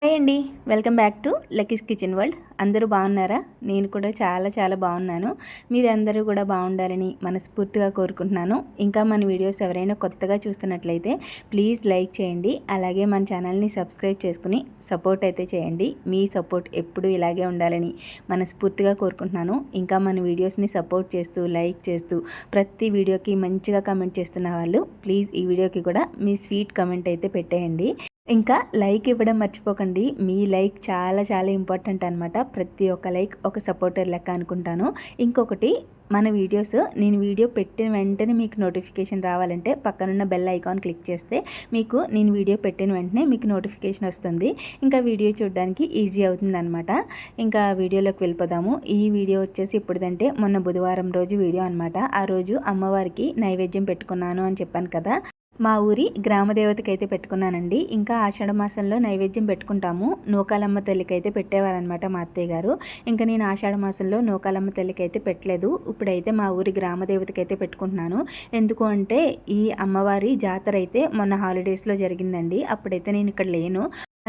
Hi అండి. Welcome back to Lucky's kitchen world. అందరూ బాగున్నారా? నేను కూడా చాలా చాలా బాగున్నాను. మీరందరూ కూడా బాగుండాలని మనస్ఫూర్తిగా కోరుకుంటున్నాను. ఇంకా మన వీడియోస్ ఎవరైనా కొత్తగా చూస్తున్నట్లయితే ప్లీజ్ లైక్ చేయండి. అలాగే మన ఛానల్ని సబ్స్క్రైబ్ చేసుకుని సపోర్ట్ అయితే చేయండి. మీ సపోర్ట్ ఎప్పుడూ ఇలాగే ఉండాలని మనస్ఫూర్తిగా కోరుకుంటున్నాను. ఇంకా మన వీడియోస్ని సపోర్ట్ చేస్తూ లైక్ చేస్తూ ప్రతి వీడియోకి మంచిగా కమెంట్ చేస్తున్న వాళ్ళు ప్లీజ్ ఈ వీడియోకి కూడా మీ స్వీట్ కమెంట్ అయితే పెట్టేయండి. ఇంకా లైక్ ఇవ్వడం మర్చిపోకండి. మీ లైక్ చాలా చాలా ఇంపార్టెంట్ అనమాట. ప్రతి ఒక్క లైక్ ఒక సపోర్టర్ లెక్క అనుకుంటాను. ఇంకొకటి, మన వీడియోస్ నేను వీడియో పెట్టిన వెంటనే మీకు నోటిఫికేషన్ రావాలంటే పక్కనున్న బెల్ ఐకాన్ క్లిక్ చేస్తే మీకు నేను వీడియో పెట్టిన వెంటనే మీకు నోటిఫికేషన్ వస్తుంది. ఇంకా వీడియో చూడడానికి ఈజీ అవుతుంది అనమాట. ఇంకా వీడియోలోకి వెళ్ళిపోదాము. ఈ వీడియో వచ్చేసి ఇప్పుడుదంటే మొన్న బుధవారం రోజు వీడియో అనమాట. ఆ రోజు అమ్మవారికి నైవేద్యం పెట్టుకున్నాను అని చెప్పాను కదా. మా ఊరి గ్రామదేవతకి అయితే పెట్టుకున్నానండి. ఇంకా ఆషాఢ మాసంలో నైవేద్యం పెట్టుకుంటాము. నూకాలమ్మ తల్లికి అయితే పెట్టేవారనమాట మా అత్తయ్య గారు. ఇంకా నేను ఆషాఢ మాసంలో నూకాలమ్మ తల్లికి అయితే పెట్టలేదు. ఇప్పుడైతే మా ఊరి గ్రామదేవతకి అయితే పెట్టుకుంటున్నాను. ఎందుకు అంటే ఈ అమ్మవారి జాతర అయితే మొన్న హాలిడేస్లో జరిగిందండి. అప్పుడైతే నేను ఇక్కడ లేను.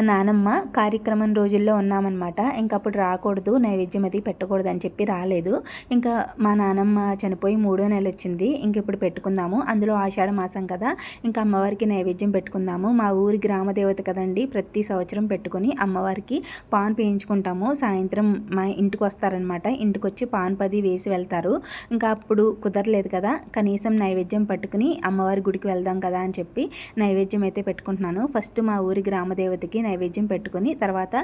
నానమ్మ కార్యక్రమం రోజుల్లో ఉన్నామన్నమాట. ఇంక అప్పుడు రాకూడదు, నైవేద్యం అది పెట్టకూడదు అని చెప్పి రాలేదు. ఇంకా మా నానమ్మ చనిపోయి 3వ నెల వచ్చింది. ఇంక ఇప్పుడు పెట్టుకుందాము, అందులో ఆషాఢ మాసం కదా, ఇంకా అమ్మవారికి నైవేద్యం పెట్టుకుందాము. మా ఊరి గ్రామదేవత కదండి, ప్రతి సంవత్సరం పెట్టుకుని అమ్మవారికి పాన్ వేయించుకుంటాము. సాయంత్రం మా ఇంటికి వస్తారనమాట. ఇంటికి వచ్చి పాన్ 10 వేసి వెళ్తారు. ఇంకా అప్పుడు కుదరలేదు కదా, కనీసం నైవేద్యం పట్టుకుని అమ్మవారి గుడికి వెళ్దాం కదా అని చెప్పి నైవేద్యం అయితే పెట్టుకుంటున్నాను. ఫస్ట్ మా ఊరి గ్రామదేవతకి నైవేద్యం పెట్టుకుని తర్వాత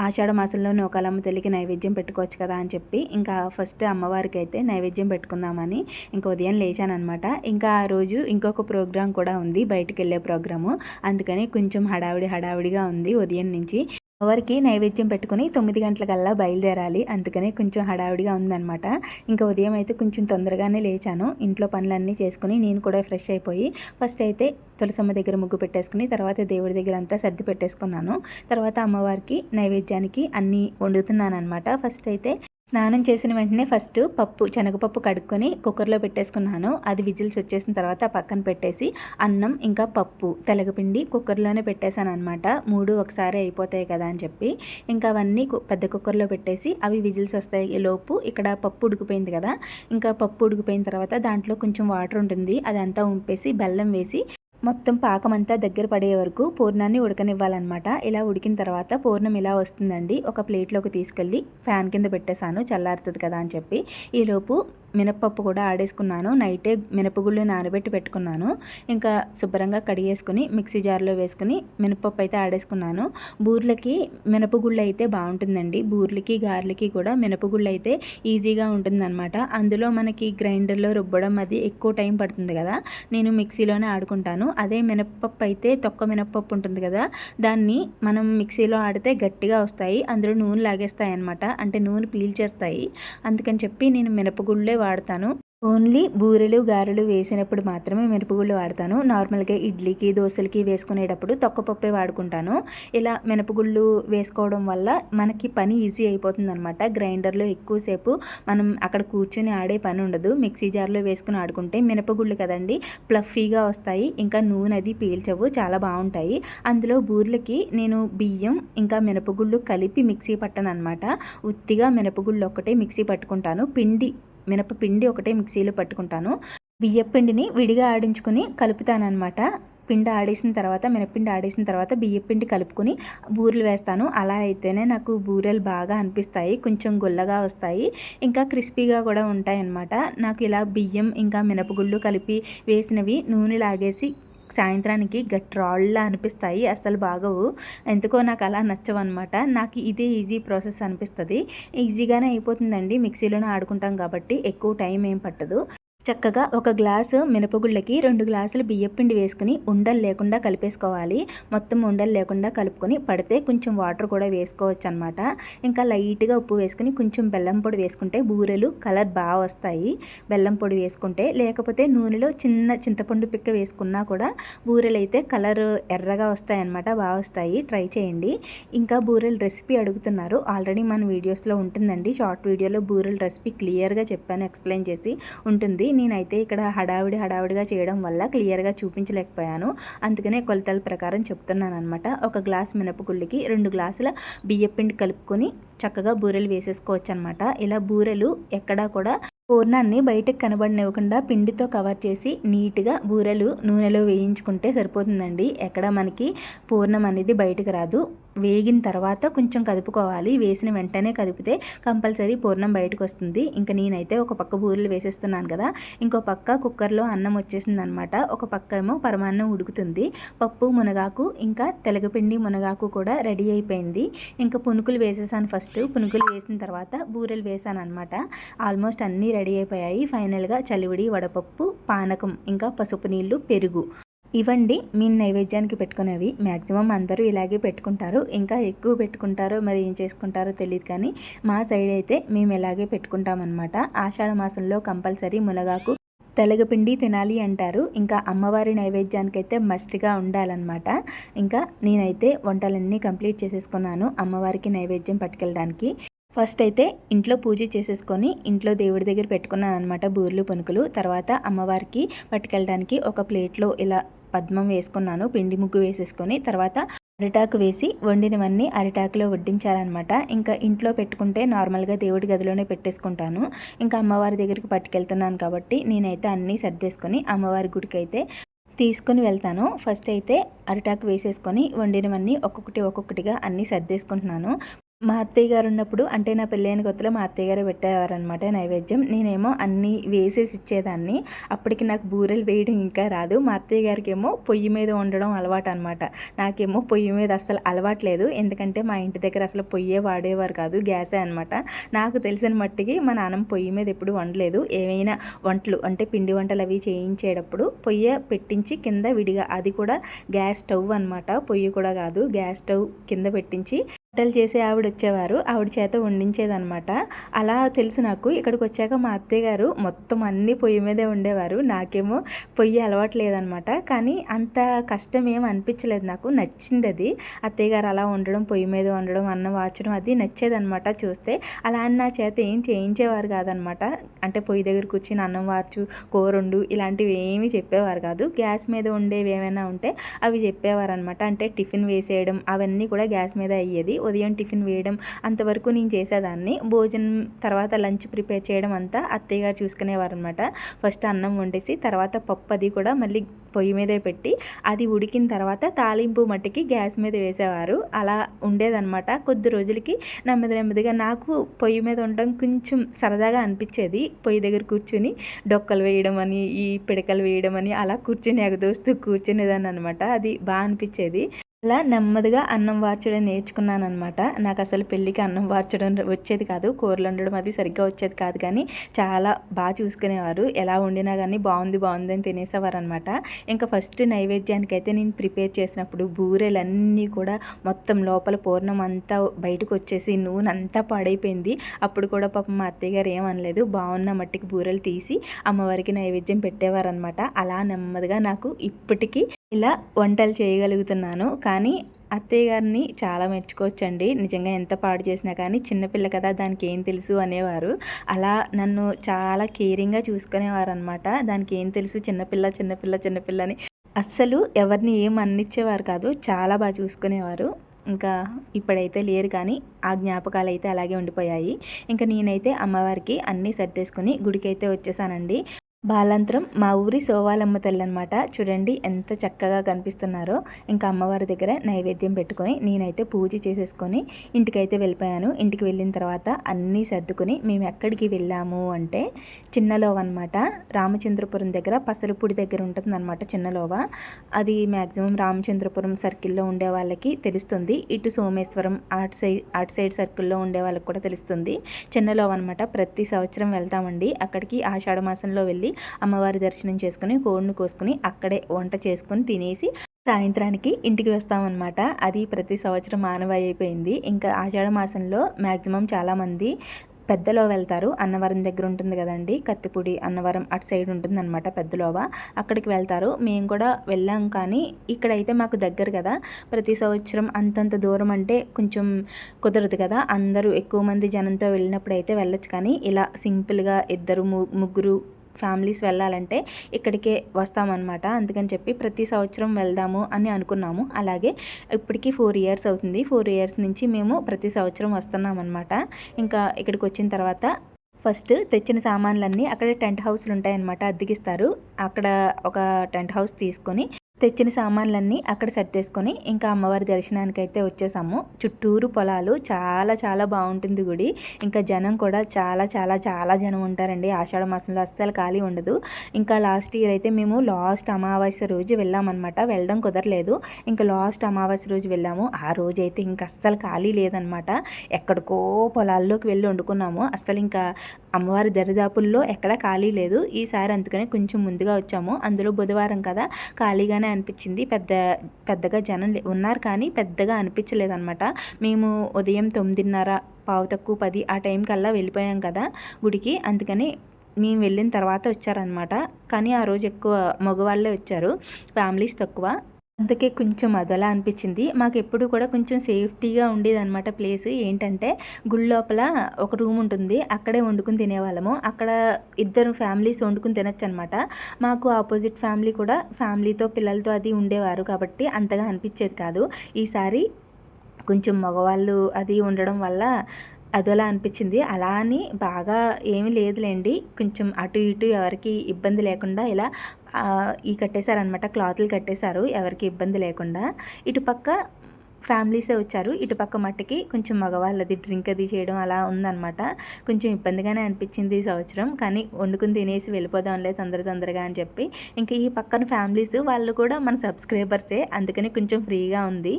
ఆషాఢ మాసంలో నూకాలమ్మ తల్లికి నైవేద్యం పెట్టుకోవచ్చు కదా అని చెప్పి ఇంకా ఫస్ట్ అమ్మవారికి అయితే నైవేద్యం పెట్టుకుందామని ఇంకా ఉదయం లేచానమాట. ఇంకా ఆ రోజు ఇంకొక ప్రోగ్రాం కూడా ఉంది, బయటికి వెళ్ళే ప్రోగ్రాము. అందుకని కొంచెం హడావిడిగా ఉంది ఉదయం నుంచి. అమ్మవారికి నైవేద్యం పెట్టుకుని 9 గంటలకల్లా బయలుదేరాలి. అందుకనే కొంచెం హడావిడిగా ఉందన్నమాట. ఇంకా ఉదయం అయితే కొంచెం తొందరగానే లేచాను. ఇంట్లో పనులన్నీ చేసుకుని నేను కూడా ఫ్రెష్ అయిపోయి ఫస్ట్ అయితే తులసమ్మ దగ్గర ముగ్గు పెట్టేసుకుని తర్వాత దేవుడి దగ్గర అంతా సర్ది పెట్టేసుకున్నాను. తర్వాత అమ్మవారికి నైవేద్యానికి అన్నీ వండుతున్నాను అనమాట. ఫస్ట్ అయితే స్నానం చేసిన వెంటనే ఫస్ట్ శనగపప్పు కడుక్కొని కుక్కర్లో పెట్టేసుకున్నాను. అది విజిల్స్ వచ్చేసిన తర్వాత పక్కన పెట్టేసి అన్నం ఇంకా పప్పు తెలగపిండి కుక్కర్లోనే పెట్టేశాను అనమాట. 3 ఒకసారి అయిపోతాయి కదా అని చెప్పి ఇంకా అవన్నీ పెద్ద కుక్కర్లో పెట్టేసి అవి విజిల్స్ వస్తాయి లోపు ఇక్కడ పప్పు ఉడికిపోయింది కదా. ఇంకా పప్పు ఉడికిపోయిన తర్వాత దాంట్లో కొంచెం వాటర్ ఉంటుంది, అదంతా ఉంపేసి బెల్లం వేసి మొత్తం పాకమంతా దగ్గర పడే వరకు పూర్ణాన్ని ఉడకనివ్వాలన్నమాట. ఇలా ఉడికిన తర్వాత పూర్ణం ఇలా వస్తుందండి. ఒక ప్లేట్లోకి తీసుకెళ్ళి ఫ్యాన్ కింద పెట్టేశాను, చల్లారుతుంది కదా అని చెప్పి. ఈలోపు మినప్పప్పు కూడా ఆడేసుకున్నాను. నైటే మినపగుళ్ళు నానబెట్టి పెట్టుకున్నాను. ఇంకా శుభ్రంగా కడిగేసుకుని మిక్సీ జార్లో వేసుకుని మినపప్పు అయితే ఆడేసుకున్నాను. బూర్లకి మినపగుళ్ళు అయితే బాగుంటుందండి. బూర్లకి గారెలకి కూడా మినపగుళ్ళు అయితే ఈజీగా ఉంటుందన్నమాట. అందులో మనకి గ్రైండర్లో రుబ్బడం అది ఎక్కువ టైం పడుతుంది కదా, నేను మిక్సీలోనే ఆడుకుంటాను. అదే మినపప్పు అయితే తొక్క మినపప్పు ఉంటుంది కదా, దాన్ని మనం మిక్సీలో ఆడితే గట్టిగా వస్తాయి, అందులో నూనె లాగేస్తాయి అనమాట, అంటే నూనె పీల్చేస్తాయి. అందుకని చెప్పి నేను మినపగుళ్ళే వాడతాను. ఓన్లీ బూరెలు గారెలు వేసినప్పుడు మాత్రమే మినపగుళ్ళు వాడతాను. నార్మల్గా ఇడ్లీకి దోశలకి వేసుకునేటప్పుడు తొక్కపప్పే వాడుకుంటాను. ఇలా మినపగుళ్ళు వేసుకోవడం వల్ల మనకి పని ఈజీ అయిపోతుంది అనమాట. గ్రైండర్లో ఎక్కువసేపు మనం అక్కడ కూర్చొని ఆడే పని ఉండదు. మిక్సీ జార్లో వేసుకుని ఆడుకుంటే మినపగుళ్ళు కదండి, ప్లఫీగా వస్తాయి, ఇంకా నూనె అది పీల్చవు, చాలా బాగుంటాయి. అందులో బూర్లకి నేను బియ్యం ఇంకా మినపగుళ్ళు కలిపి మిక్సీ పట్టను అనమాట. ఉత్తిగా మినపగుళ్ళు ఒక్కటే మిక్సీ పట్టుకుంటాను. మినపపిండి ఒకటే మిక్సీలో పట్టుకుంటాను. బియ్యపిండిని విడిగా ఆడించుకుని కలుపుతానమాట. మినప్పిండి ఆడేసిన తర్వాత బియ్యపిండి కలుపుకొని బూరెలు వేస్తాను. అలా అయితేనే నాకు బూరెలు బాగా అనిపిస్తాయి, కొంచెం గుల్లగా వస్తాయి, ఇంకా క్రిస్పీగా కూడా ఉంటాయి అన్నమాట. నాకు ఇలా బియ్యం ఇంకా మినపగుళ్ళు కలిపి వేసినవి నూనె లాగేసి సాయంత్రానికి గట్రాళ్ళ అనిపిస్తాయి, అసలు బాగోవు. ఎందుకో నాకు అలా నచ్చవన్నమాట. నాకు ఇదే ఈజీ ప్రాసెస్ అనిపిస్తుంది. ఈజీగానే అయిపోతుందండి, మిక్సీలోనే ఆడుకుంటాం కాబట్టి ఎక్కువ టైం ఏం పట్టదు. చక్కగా ఒక గ్లాసు మినపగుళ్ళకి 2 గ్లాసులు బియ్యపిండి వేసుకుని ఉండలు లేకుండా కలిపేసుకోవాలి. మొత్తం ఉండలు లేకుండా కలుపుకొని పడితే కొంచెం వాటర్ కూడా వేసుకోవచ్చు అనమాట. ఇంకా లైట్గా ఉప్పు వేసుకుని కొంచెం బెల్లం పొడి వేసుకుంటే బూరెలు కలర్ బాగా వస్తాయి. బెల్లం పొడి వేసుకుంటే, లేకపోతే నూనెలో చిన్న చింతపండు పిక్క వేసుకున్నా కూడా బూరెలు అయితే కలర్ ఎర్రగా వస్తాయి అనమాట, బాగా వస్తాయి. ట్రై చేయండి. ఇంకా బూరెల రెసిపీ అడుగుతున్నారు, ఆల్రెడీ మన వీడియోస్లో ఉంటుందండి. షార్ట్ వీడియోలో బూరెల రెసిపీ క్లియర్గా చెప్పాను, ఎక్స్ప్లెయిన్ చేసి ఉంటుంది. నేనైతే ఇక్కడ హడావిడిగా చేయడం వల్ల క్లియర్గా చూపించలేకపోయాను. అందుకనే కొలతల ప్రకారం చెప్తున్నాను అనమాట. ఒక గ్లాస్ మినపగుళ్ళకి 2 గ్లాసుల బియ్యపిండి కలుపుకొని చక్కగా బూరెలు వేసేసుకోవచ్చు అనమాట. ఇలా బూరెలు ఎక్కడా కూడా పూర్ణాన్ని బయటకు కనబడనివ్వకుండా పిండితో కవర్ చేసి నీట్గా బూరెలు నూనెలో వేయించుకుంటే సరిపోతుందండి. ఎక్కడ మనకి పూర్ణం అనేది బయటకు రాదు. వేగిన తర్వాత కొంచెం కదుపుకోవాలి. వేసిన వెంటనే కదిపితే కంపల్సరీ పూర్ణం బయటకు వస్తుంది. ఇంకా నేనైతే ఒక పక్క బూరెలు వేసేస్తున్నాను కదా, ఇంకో పక్క కుక్కర్లో అన్నం వచ్చేసింది అనమాట. ఒక పక్క ఏమో పరమాన్నం ఉడుకుతుంది. పప్పు మునగాకు ఇంకా తెలగపిండి మునగాకు కూడా రెడీ అయిపోయింది. ఇంకా పునుకులు వేసేసాను. ఫస్ట్ పునుకులు వేసిన తర్వాత బూరెలు వేసాను అనమాట. ఆల్మోస్ట్ అన్నీ రెడీ అయిపోయాయి. ఫైనల్గా చలివిడి, వడపప్పు, పానకం, ఇంకా పసుపు నీళ్ళు, పెరుగు ఇవండి మీ నైవేద్యానికి పెట్టుకునేవి. మ్యాక్సిమం అందరూ ఇలాగే పెట్టుకుంటారు. ఇంకా ఎక్కువ పెట్టుకుంటారో మరి ఏం చేసుకుంటారో తెలియదు, కానీ మా సైడ్ అయితే మేము ఇలాగే పెట్టుకుంటామన్నమాట. ఆషాఢ మాసంలో కంపల్సరీ మునగాకు తెలగపిండి తినాలి అంటారు. ఇంకా అమ్మవారి నైవేద్యానికి అయితే మస్ట్గా ఉండాలన్నమాట. ఇంకా నేనైతే వంటలన్నీ కంప్లీట్ చేసేసుకున్నాను అమ్మవారికి నైవేద్యం పట్టుకెళ్ళడానికి. ఫస్ట్ అయితే ఇంట్లో పూజ చేసేసుకొని ఇంట్లో దేవుడి దగ్గర పెట్టుకున్నాను అనమాట బూర్లు పునుకులు. తర్వాత అమ్మవారికి పట్టుకెళ్ళడానికి ఒక ప్లేట్లో ఇలా పద్మం వేసుకున్నాను, పిండి ముగ్గు వేసేసుకొని. తర్వాత అరిటాకు వేసి వండినవన్నీ అరిటాకులో వడ్డించాలన్నమాట. ఇంకా ఇంట్లో పెట్టుకుంటే నార్మల్గా దేవుడి గదిలోనే పెట్టేసుకుంటాను. ఇంకా అమ్మవారి దగ్గరికి పట్టుకెళ్తున్నాను కాబట్టి నేనైతే అన్నీ సర్దేసుకొని అమ్మవారి గుడికి అయితే తీసుకొని వెళ్తాను. ఫస్ట్ అయితే అరిటాకు వేసేసుకొని వండినవన్నీ ఒక్కొక్కటిగా అన్నీ సర్దేసుకుంటున్నాను. మా అత్తయ్య గారు ఉన్నప్పుడు, అంటే నా పెళ్ళైన కొత్తలో మా అత్తయ్య గారు పెట్టేవారనమాట నైవేద్యం. నేనేమో అన్నీ వేసేసి ఇచ్చేదాన్ని. అప్పటికి నాకు బూరెలు వేయడం ఇంకా రాదు. మా అత్తయ్య గారికి ఏమో పొయ్యి మీద వండడం అలవాటు అనమాట. నాకేమో పొయ్యి మీద అసలు అలవాట్లేదు. ఎందుకంటే మా ఇంటి దగ్గర అసలు పొయ్యే వాడేవారు కాదు, గ్యాసే అనమాట. నాకు తెలిసిన మట్టికి మా నాన్నమ్మ పొయ్యి మీద ఎప్పుడు వండలేదు. ఏమైనా వంటలు అంటే పిండి వంటలు అవి చేయించేటప్పుడు పొయ్యి పెట్టించి కింద విడిగా, అది కూడా గ్యాస్ స్టవ్ అనమాట, పొయ్యి కూడా కాదు, గ్యాస్ స్టవ్ కింద పెట్టించి వంటలు చేసే ఆవిడ వచ్చేవారు, ఆవిడ చేత వండించేదనమాట. అలా తెలుసు నాకు. ఇక్కడికి వచ్చాక మా అత్తయ్య గారు మొత్తం అన్నీ పొయ్యి మీదే ఉండేవారు. నాకేమో పొయ్యి అలవాటు లేదనమాట. కానీ అంత కష్టం ఏం అనిపించలేదు నాకు, నచ్చింది అది. అత్తయ్య గారు అలా వండడం, పొయ్యి మీద వండడం, అన్నం వార్చడం అది నచ్చేదనమాట చూస్తే. అలా అని నా చేత ఏం చేయించేవారు కాదనమాట. అంటే పొయ్యి దగ్గర కూర్చుని అన్నం వార్చు, కూరండు ఇలాంటివి ఏమీ చెప్పేవారు కాదు. గ్యాస్ మీద ఉండేవి ఏమైనా ఉంటే అవి చెప్పేవారు అనమాట. అంటే టిఫిన్ వేసేయడం అవన్నీ కూడా గ్యాస్ మీద అయ్యేది. ఉదయం టిఫిన్ వేయడం అంతవరకు నేను చేసేదాన్ని. భోజనం తర్వాత లంచ్ ప్రిపేర్ చేయడం అంతా అత్తయ్య గారు చూసుకునేవారు అనమాట. ఫస్ట్ అన్నం వండేసి తర్వాత పప్పు అది కూడా మళ్ళీ పొయ్యి మీదే పెట్టి అది ఉడికిన తర్వాత తాలింపు మట్టికి గ్యాస్ మీద వేసేవారు. అలా ఉండేదన్నమాట. కొద్ది రోజులకి నెమ్మదిగా నాకు పొయ్యి మీద ఉండడం కొంచెం సరదాగా అనిపించేది. పొయ్యి దగ్గర కూర్చుని డొక్కలు వేయడం అని, ఈ పిడకలు వేయడం అని అలా కూర్చుని ఎగదోస్తూ కూర్చునేదాన్ని అనమాట. అది బాగా అనిపించేది. అలా నెమ్మదిగా అన్నం వార్చడం నేర్చుకున్నాను అనమాట. నాకు అసలు పెళ్ళికి అన్నం వార్చడం వచ్చేది కాదు, కూరలు వండడం అది సరిగ్గా వచ్చేది కాదు, కానీ చాలా బాగా చూసుకునేవారు. ఎలా వండినా కానీ బాగుంది అని తినేసేవారు అనమాట. ఇంకా ఫస్ట్ నైవేద్యానికి అయితే నేను ప్రిపేర్ చేసినప్పుడు బూరెలన్నీ కూడా మొత్తం లోపల పూర్ణం అంతా బయటకు వచ్చేసి నూనె అంతా పాడైపోయింది. అప్పుడు కూడా పాపం మా అత్తయ్య గారు ఏమనలేదు, బాగున్న మట్టికి బూరెలు తీసి అమ్మవారికి నైవేద్యం పెట్టేవారు అనమాట. అలా నెమ్మదిగా నాకు ఇప్పటికీ ఇలా వంటలు చేయగలుగుతున్నాను. కానీ అత్తయ్య గారిని చాలా మెచ్చుకోవచ్చండి. నిజంగా ఎంత పాడు చేసినా కానీ చిన్నపిల్ల కదా, దానికి ఏం తెలుసు అనేవారు. అలా నన్ను చాలా కేరింగ్గా చూసుకునేవారు అనమాట. దానికి ఏం తెలుసు, చిన్నపిల్ల అని అస్సలు ఎవరిని ఏం అన్నిచ్చేవారు కాదు, చాలా బాగా చూసుకునేవారు. ఇంకా ఇప్పుడైతే లేరు, కానీ ఆ జ్ఞాపకాలు అయితే అలాగే ఉండిపోయాయి. ఇంకా నేనైతే అమ్మవారికి అన్నీ సర్దేసుకుని గుడికి అయితే వచ్చేసానండి. బాలాంతరం మా ఊరి సోవాలమ్మ తల్లి అనమాట. చూడండి ఎంత చక్కగా కనిపిస్తున్నారో. ఇంకా అమ్మవారి దగ్గర నైవేద్యం పెట్టుకొని నేనైతే పూజ చేసేసుకొని ఇంటికైతే వెళ్ళిపోయాను. ఇంటికి వెళ్ళిన తర్వాత అన్నీ సర్దుకొని మేము ఎక్కడికి వెళ్ళాము అంటే చిన్నలోవ అనమాట. రామచంద్రపురం దగ్గర పసలపూడి దగ్గర ఉంటుందన్నమాట చిన్నలోవ. అది మ్యాక్సిమం రామచంద్రపురం సర్కిల్లో ఉండే వాళ్ళకి తెలుస్తుంది. ఇటు సోమేశ్వరం అటు సైడ్ సర్కిల్లో ఉండే వాళ్ళకి కూడా తెలుస్తుంది. చిన్నలోవ అనమాట. ప్రతి సంవత్సరం వెళ్తామండి అక్కడికి. ఆషాఢ మాసంలో వెళ్ళి అమ్మవారి దర్శనం చేసుకుని కోడిని కోసుకుని అక్కడే వంట చేసుకుని తినేసి సాయంత్రానికి ఇంటికి వస్తామన్నమాట. అది ప్రతి సంవత్సరం ఆనవాయి అయిపోయింది. ఇంకా ఆషాఢ మాసంలో మ్యాక్సిమం చాలామంది పెద్దలో వెళ్తారు. అన్నవరం దగ్గర ఉంటుంది కదండి, కత్తిపూడి అన్నవరం అటు సైడ్ ఉంటుంది అనమాట పెద్దలోవ. అక్కడికి వెళ్తారు. మేము కూడా వెళ్ళాం, కానీ ఇక్కడైతే మాకు దగ్గర కదా, ప్రతి సంవత్సరం అంతంత దూరం అంటే కొంచెం కుదరదు కదా. అందరూ ఎక్కువ మంది జనంతో వెళ్ళినప్పుడు అయితే వెళ్ళొచ్చు, కానీ ఇలా సింపుల్గా 2 ముగ్గురు ఫ్యామిలీస్ వెళ్ళాలంటే ఇక్కడికే వస్తామన్నమాట. అందుకని చెప్పి ప్రతి సంవత్సరం వెళ్దాము అని అనుకున్నాము. అలాగే ఇప్పటికీ 4 ఇయర్స్ అవుతుంది. 4 ఇయర్స్ నుంచి మేము ప్రతి సంవత్సరం వస్తున్నాం అనమాట. ఇంకా ఇక్కడికి వచ్చిన తర్వాత ఫస్ట్ తెచ్చిన సామాన్లన్నీ అక్కడ టెంట్ హౌస్లు ఉంటాయన్నమాట, అద్దెకిస్తారు. అక్కడ ఒక టెంట్ హౌస్ తీసుకొని తెచ్చిన సామాన్లన్నీ అక్కడ సర్దేసుకొని ఇంకా అమ్మవారి దర్శనానికి అయితే వచ్చేసాము. చుట్టూరు పొలాలు, చాలా చాలా బాగుంటుంది గుడి. ఇంకా జనం కూడా చాలా చాలా చాలా జనం ఉంటారండి. ఆషాఢ మాసంలో అస్సలు ఖాళీ ఉండదు. ఇంకా లాస్ట్ ఇయర్ అయితే మేము లాస్ట్ అమావాస్య రోజు వెళ్ళామన్నమాట. వెళ్ళడం కుదరలేదు. ఇంకా లాస్ట్ అమావాస్య రోజు వెళ్ళాము. ఆ రోజు అయితే ఇంకా అస్సలు ఖాళీ లేదనమాట. ఎక్కడికో పొలాల్లోకి వెళ్ళి వండుకున్నాము. అస్సలు ఇంకా అమ్మవారి దరిదాపుల్లో ఎక్కడా ఖాళీ లేదు. ఈసారి అందుకనే కొంచెం ముందుగా వచ్చాము. అందులో బుధవారం కదా, ఖాళీగానే అనిపించింది. పెద్దగా జనం ఉన్నారు కానీ పెద్దగా అనిపించలేదన్నమాట. మేము ఉదయం 9:30 పావు తక్కువ 10 ఆ టైం కల్లా వెళ్ళిపోయాం కదా గుడికి. అందుకని మేము వెళ్ళిన తర్వాత వచ్చారనమాట. కానీ ఆ రోజు ఎక్కువ మగవాళ్ళే వచ్చారు, ఫ్యామిలీస్ తక్కువ. అందుకే కొంచెం అదలా అనిపించింది. మాకు ఎప్పుడు కూడా కొంచెం సేఫ్టీగా ఉండేదన్నమాట ప్లేస్. ఏంటంటే గుడి లోపల ఒక రూమ్ ఉంటుంది, అక్కడే వండుకుని తినేవాళ్ళము. అక్కడ 2 ఫ్యామిలీస్ వండుకుని తినచ్చు అనమాట. మాకు ఆపోజిట్ ఫ్యామిలీ కూడా ఫ్యామిలీతో పిల్లలతో అది ఉండేవారు కాబట్టి అంతగా అనిపించేది కాదు. ఈసారి కొంచెం మగవాళ్ళు అది ఉండడం వల్ల అదోలా అనిపించింది. అలా అని బాగా ఏమీ లేదులేండి. కొంచెం అటు ఇటు ఎవరికి ఇబ్బంది లేకుండా ఇలా కట్టేశారనమాట, క్లాత్లు కట్టేశారు ఎవరికి ఇబ్బంది లేకుండా. ఇటుపక్క ఫ్యామిలీసే వచ్చారు, ఇటుపక్క మట్టికి కొంచెం మగవాళ్ళది డ్రింక్ అది చేయడం అలా ఉందన్నమాట. కొంచెం ఇబ్బందిగానే అనిపించింది ఈ సంవత్సరం. కానీ వండుకుని తినేసి వెళ్ళిపోదాంలే తొందరగా అని చెప్పి ఇంకా ఈ పక్కన ఫ్యామిలీస్ వాళ్ళు కూడా మన సబ్స్క్రైబర్సే, అందుకని కొంచెం ఫ్రీగా ఉంది.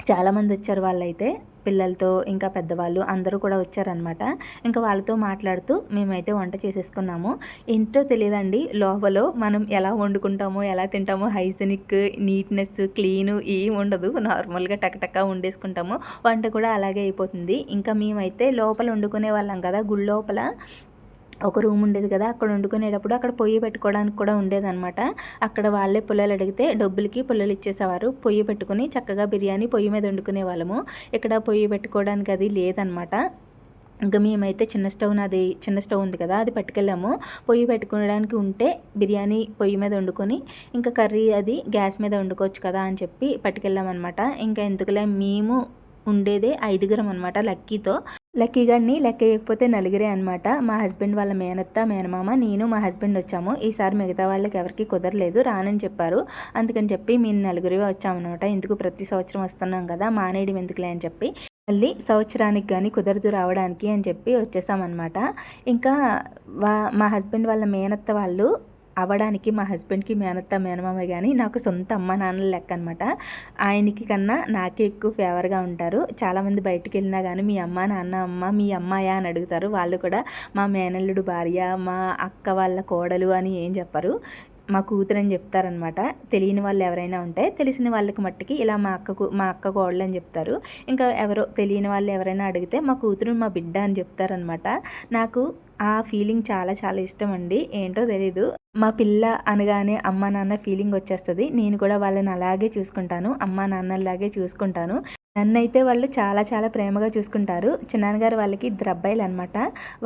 చాలామంది వచ్చారు వాళ్ళైతే, పిల్లలతో ఇంకా పెద్దవాళ్ళు అందరూ కూడా వచ్చారనమాట. ఇంకా వాళ్ళతో మాట్లాడుతూ మేమైతే వంట చేసేసుకున్నాము. ఏంటో తెలియదండి, లోపల మనం ఎలా వండుకుంటామో ఎలా తింటామో హైజెనిక్, నీట్నెస్, క్లీను ఏం ఉండదు. నార్మల్గా టకటక వండేసుకుంటాము. వంట కూడా అలాగే అయిపోతుంది. ఇంకా మేమైతే లోపల వండుకునే వాళ్ళం కదా, గుడి లోపల ఒక రూమ్ ఉండేది కదా, అక్కడ వండుకునేటప్పుడు అక్కడ పొయ్యి పెట్టుకోవడానికి కూడా ఉండేదన్నమాట. అక్కడ వాళ్ళే పుల్లలు అడిగితే డబ్బులకి పుల్లలు ఇచ్చేసేవారు. పొయ్యి పెట్టుకుని చక్కగా బిర్యానీ పొయ్యి మీద వండుకునే వాళ్ళము. ఇక్కడ పొయ్యి పెట్టుకోవడానికి అది లేదనమాట. ఇంకా మేమైతే చిన్న స్టవ్ ఉంది కదా, అది పట్టుకెళ్ళాము. పొయ్యి పెట్టుకోవడానికి ఉంటే బిర్యానీ పొయ్యి మీద వండుకొని ఇంకా కర్రీ అది గ్యాస్ మీద వండుకోవచ్చు కదా అని చెప్పి పట్టుకెళ్ళామన్నమాట. ఇంకా ఎందుకులే, మేము ఉండేదే 5 అనమాట లక్కీ గారిని లెక్క వేయకపోతే 4 అనమాట. మా హస్బెండ్ వాళ్ళ మేనత్త, మేనమామ, నేను, మా హస్బెండ్ వచ్చాము. ఈసారి మిగతా వాళ్ళకి ఎవరికి కుదరలేదు, రానని చెప్పారు. అందుకని చెప్పి మేము 4 వచ్చామన్నమాట. ఎందుకు ప్రతి సంవత్సరం వస్తున్నాం కదా, మానేయడం ఎందుకులే అని చెప్పి మళ్ళీ సంవత్సరానికి కానీ కుదరదు రావడానికి అని చెప్పి వచ్చేసామన్నమాట. ఇంకా మా హస్బెండ్ వాళ్ళ మేనత్త వాళ్ళు అవ్వడానికి మా హస్బెండ్కి మేనత్త మేనమామ కానీ నాకు సొంత అమ్మ నాన్నల లెక్క అనమాట. ఆయనకి కన్నా నాకే ఎక్కువ ఫేవర్గా ఉంటారు. చాలామంది బయటికి వెళ్ళినా కానీ మీ అమ్మ నాన్న అమ్మ మీ అమ్మాయా అని అడుగుతారు. వాళ్ళు కూడా మా మేనల్లుడు భార్య, మా అక్క వాళ్ళ కోడలు అని ఏం చెప్పరు, మా కూతురు అని చెప్తారనమాట. తెలియని వాళ్ళు ఎవరైనా ఉంటే, తెలిసిన వాళ్ళకి మట్టికి ఇలా మా అక్క కోడలు అని చెప్తారు. ఇంకా ఎవరో తెలియని వాళ్ళు ఎవరైనా అడిగితే మా కూతురు మా బిడ్డ అని చెప్తారనమాట. నాకు ఆ ఫీలింగ్ చాలా చాలా ఇష్టం అండి. ఏంటో తెలీదు, మా పిల్ల అనగానే అమ్మ నాన్న ఫీలింగ్ వచ్చేస్తుంది. నేను కూడా వాళ్ళని అలాగే చూసుకుంటాను, అమ్మ నాన్నలాగే చూసుకుంటాను. నన్నైతే వాళ్ళు చాలా చాలా ప్రేమగా చూసుకుంటారు. చిన్నాన్నగారు వాళ్ళకి 2 అబ్బాయిలు అనమాట.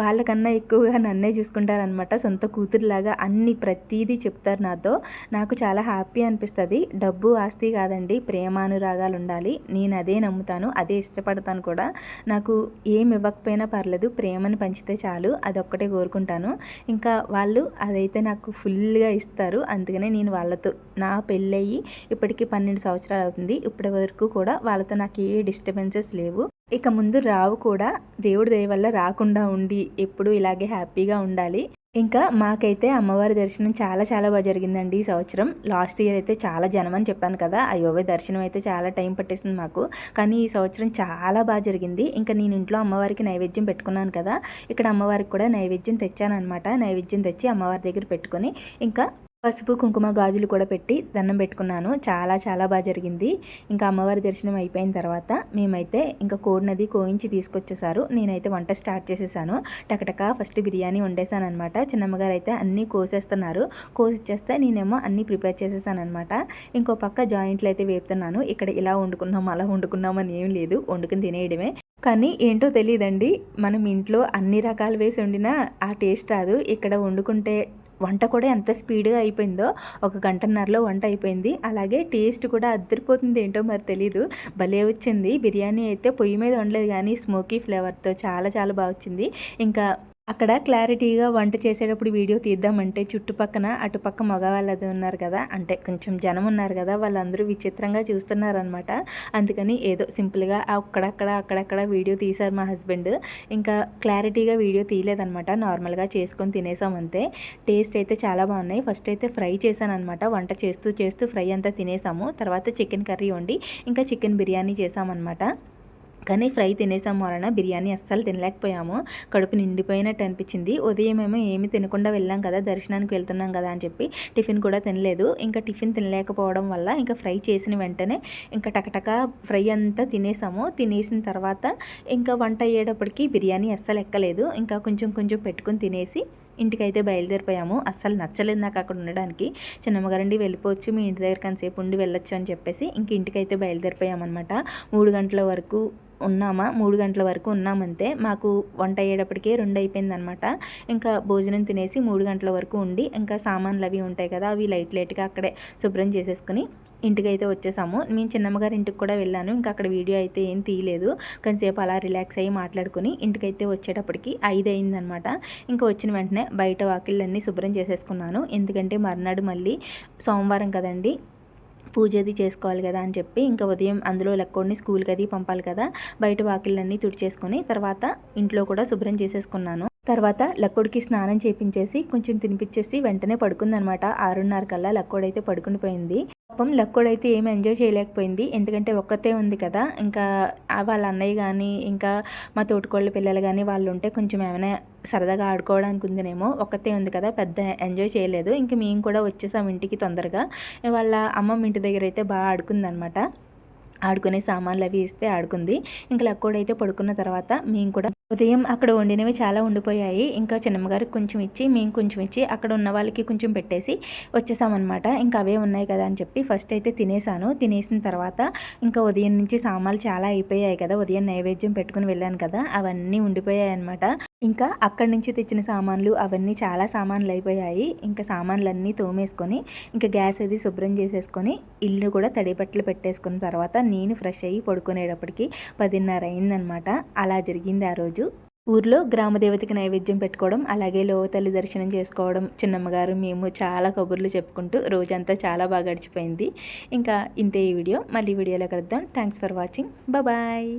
వాళ్ళకన్నా ఎక్కువగా నన్నే చూసుకుంటారనమాట. సొంత కూతురులాగా అన్ని ప్రతీదీ చెప్తారు నాతో. నాకు చాలా హ్యాపీ అనిపిస్తుంది. డబ్బు ఆస్తి కాదండి, ప్రేమానురాగాలు ఉండాలి. నేను అదే నమ్ముతాను, అదే ఇష్టపడతాను కూడా. నాకు ఏమి ఇవ్వకపోయినా పర్లేదు, ప్రేమను పంచితే చాలు, అదొక్కటే కోరుకుంటాను. ఇంకా వాళ్ళు అదైతే నాకు ఫుల్గా ఇస్తారు. అందుకనే నేను వాళ్ళతో, నా పెళ్ళయి ఇప్పటికీ 12 సంవత్సరాలు అవుతుంది, ఇప్పటి వరకు కూడా వాళ్ళతో నాకు ఏ డిస్టర్బెన్సెస్ లేవు. ఇక ముందు రావు కూడా. దేవుడి దయ వల్ల రాకుండా ఉండి ఎప్పుడు ఇలాగే హ్యాపీగా ఉండాలి. ఇంకా మాకైతే అమ్మవారి దర్శనం చాలా చాలా బాగా జరిగిందండి ఈ సంవత్సరం. లాస్ట్ ఇయర్ అయితే చాలా జనం అని చెప్పాను కదా, అయ్యోవే దర్శనం అయితే చాలా టైం పట్టేసింది మాకు. కానీ ఈ సంవత్సరం చాలా బాగా జరిగింది. ఇంకా నేను ఇంట్లో అమ్మవారికి నైవేద్యం పెట్టుకున్నాను కదా, ఇక్కడ అమ్మవారికి కూడా నైవేద్యం తెచ్చానమాట. నైవేద్యం తెచ్చి అమ్మవారి దగ్గర పెట్టుకొని ఇంకా పసుపు కుంకుమ గాజులు కూడా పెట్టి దండం పెట్టుకున్నాను. చాలా చాలా బాగా జరిగింది. ఇంకా అమ్మవారి దర్శనం అయిపోయిన తర్వాత మేమైతే ఇంకా కోడినది కోయించి తీసుకొచ్చేసారు. నేనైతే వంట స్టార్ట్ చేసేసాను. టకటక ఫస్ట్ బిర్యానీ వండేసాను అనమాట. చిన్నమ్మగారు అయితే అన్నీ కోసేస్తున్నారు. కోసిచ్చేస్తే నేనేమో అన్నీ ప్రిపేర్ చేసేసాను అనమాట. ఇంకో పక్క జాయింట్లు అయితే వేపుతున్నాను. ఇక్కడ ఇలా వండుకున్నాం అలా వండుకున్నాం అని ఏం లేదు, వండుకుని తినేయడమే. కానీ ఏంటో తెలీదండి, మనం ఇంట్లో అన్ని రకాలు వేసి వండినా ఆ టేస్ట్ రాదు. ఇక్కడ వండుకుంటే వంట కూడా ఎంత స్పీడ్గా అయిపోయిందో, ఒక గంటన్నరలో వంట అయిపోయింది. అలాగే టేస్ట్ కూడా అద్దరిపోతుంది, ఏంటో మరి తెలీదు, భలే వచ్చింది. బిర్యానీ అయితే పొయ్యి మీద వండలేదు కానీ స్మోకీ ఫ్లేవర్తో చాలా చాలా బాగా వచ్చింది. ఇంకా అక్కడ క్లారిటీగా వంట చేసేటప్పుడు వీడియో తీద్దామంటే చుట్టుపక్కన అటుపక్క మగవాళ్ళది ఉన్నారు కదా, అంటే కొంచెం జనం ఉన్నారు కదా, వాళ్ళందరూ విచిత్రంగా చూస్తున్నారనమాట. అందుకని ఏదో సింపుల్గా అక్కడక్కడ వీడియో తీశారు మా హస్బెండ్. ఇంకా క్లారిటీగా వీడియో తీయలేదనమాట, నార్మల్గా చేసుకొని తినేసాం అంతే. టేస్ట్ అయితే చాలా బాగున్నాయి. ఫస్ట్ అయితే ఫ్రై చేశాను అనమాట, వంట చేస్తూ ఫ్రై అంతా తినేసాము. తర్వాత చికెన్ కర్రీ వండి ఇంకా చికెన్ బిర్యానీ చేసామన్నమాట. కానీ ఫ్రై తినేసాము వలన బిర్యానీ అస్సలు తినలేకపోయాము. కడుపు నిండిపోయినట్టు అనిపించింది. ఉదయం ఏమి తినకుండా వెళ్ళాం కదా, దర్శనానికి వెళ్తున్నాం కదా అని చెప్పి టిఫిన్ కూడా తినలేదు. ఇంకా టిఫిన్ తినలేకపోవడం వల్ల ఇంకా ఫ్రై చేసిన వెంటనే ఇంకా టకటక ఫ్రై అంతా తినేసాము. తినేసిన తర్వాత ఇంకా వంట అయ్యేటప్పటికి బిర్యానీ అస్సలు ఎక్కలేదు. ఇంకా కొంచెం పెట్టుకుని తినేసి ఇంటికైతే బయలుదేరిపోయాము. అస్సలు నచ్చలేదు నాకు అక్కడ ఉండడానికి. చిన్నమ్మగారండి వెళ్ళిపోవచ్చు, మీ ఇంటి దగ్గర కాసేపు ఉండి వెళ్ళొచ్చు అని చెప్పేసి ఇంక ఇంటికైతే బయలుదేరిపోయామన్నమాట. 3 గంటల వరకు ఉన్నామా, 3 గంటల వరకు ఉన్నామంతే. మాకు వంట అయ్యేటప్పటికే 2 అయిపోయిందనమాట. ఇంకా భోజనం తినేసి 3 గంటల వరకు ఉండి ఇంకా సామాన్లు అవి ఉంటాయి కదా, అవి లైట్గా అక్కడే శుభ్రం చేసేసుకుని ఇంటికైతే వచ్చేసాము. మేము చిన్నమ్మగారి ఇంటికి కూడా వెళ్ళాను. ఇంకా అక్కడ వీడియో అయితే ఏం తీయలేదు. కొంతసేపు అలా రిలాక్స్ అయ్యి మాట్లాడుకుని ఇంటికైతే వచ్చేటప్పటికి 5 అయిందనమాట. ఇంకా వచ్చిన వెంటనే బయట వాకిళ్ళన్నీ శుభ్రం చేసేసుకున్నాను. ఎందుకంటే మర్నాడు మళ్ళీ సోమవారం కదండి, పూజ అది చేసుకోవాలి కదా అని చెప్పి ఇంకా ఉదయం అందులో లెక్కోడిని స్కూల్కి అది పంపాలి కదా, బయట వాకిళ్ళన్నీ తుడిచేసుకొని తర్వాత ఇంట్లో కూడా శుభ్రం చేసేసుకున్నాను. తర్వాత లక్కోడికి స్నానం చేయించేసి కొంచెం తినిపించేసి వెంటనే పడుకుందనమాట. 6:30 కల్లా లక్కోడైతే పడుకునిపోయింది. పాపం లక్కోడైతే ఏమి ఎంజాయ్ చేయలేకపోయింది, ఎందుకంటే ఒక్కతే ఉంది కదా. ఇంకా వాళ్ళ అన్నయ్య కానీ ఇంకా మా తోటికోళ్ళ పిల్లలు కానీ వాళ్ళు ఉంటే కొంచెం ఏమైనా సరదాగా ఆడుకోవడానికి ఉందినేమో, ఒక్కతే ఉంది కదా, పెద్ద ఎంజాయ్ చేయలేదు. ఇంక మేము కూడా వచ్చేసాం ఇంటికి తొందరగా. వాళ్ళ అమ్మమ్మ ఇంటి దగ్గర అయితే బాగా ఆడుకుందనమాట. ఆడుకునే సామాన్లు అవి ఇస్తే ఆడుకుంది. ఇంకా లక్కోడైతే పడుకున్న తర్వాత మేము కూడా ఉదయం అక్కడ వండినవి చాలా ఉండిపోయాయి. ఇంకా చిన్నమ్మగారికి కొంచెం ఇచ్చి మేము కొంచెం ఇచ్చి అక్కడ ఉన్న వాళ్ళకి కొంచెం పెట్టేసి వచ్చేసామన్నమాట. ఇంకా అవే ఉన్నాయి కదా అని చెప్పి ఫస్ట్ అయితే తినేసాను. తినేసిన తర్వాత ఇంకా ఉదయం నుంచి సామాన్లు చాలా అయిపోయాయి కదా, ఉదయం నైవేద్యం పెట్టుకుని వెళ్ళాను కదా, అవన్నీ ఉండిపోయాయి అనమాట. ఇంకా అక్కడి నుంచి తెచ్చిన సామాన్లు అవన్నీ చాలా సామాన్లు అయిపోయాయి. ఇంకా సామాన్లన్నీ తోమేసుకొని ఇంకా గ్యాస్ అది శుభ్రం చేసేసుకొని ఇల్లు కూడా తడి బట్టలు పెట్టేసుకున్న తర్వాత నేను ఫ్రెష్ అయ్యి పడుకునేటప్పటికి 10:30 అయిందనమాట. అలా జరిగింది ఆ రోజు. ఊర్లో గ్రామదేవతకి నైవేద్యం పెట్టుకోవడం, అలాగే లోవతల్లి దర్శనం చేసుకోవడం, చిన్నమ్మగారు మేము చాలా కబుర్లు చెప్పుకుంటూ రోజంతా చాలా బాగా గడిచిపోయింది. ఇంకా ఇంతే ఈ వీడియో. మళ్ళీ వీడియోలో కలుద్దాం. Thanks for watching. బాయ్.